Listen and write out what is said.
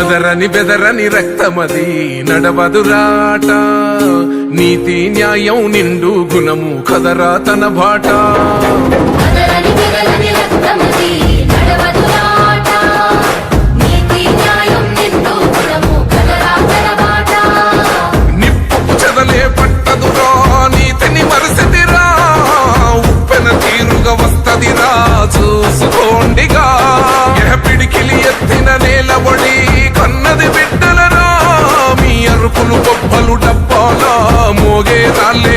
చెదరని బెదరని రక్తమది నడవదురాట, నీతి న్యాయం నిండు గుణము కదరా తన బాట. నిప్పుకు చెదలే పట్టదురా నీతిని మరిసిదిరా, ఉప్పెన తీరుగా వస్తదిరా చూసుకోండిగా. పిడికిలి ఎత్తిన నేలబడి కన్నది బిడ్డలరా, మీ అరుపులు గొప్పలు డబ్బాలా మోగే రాలే.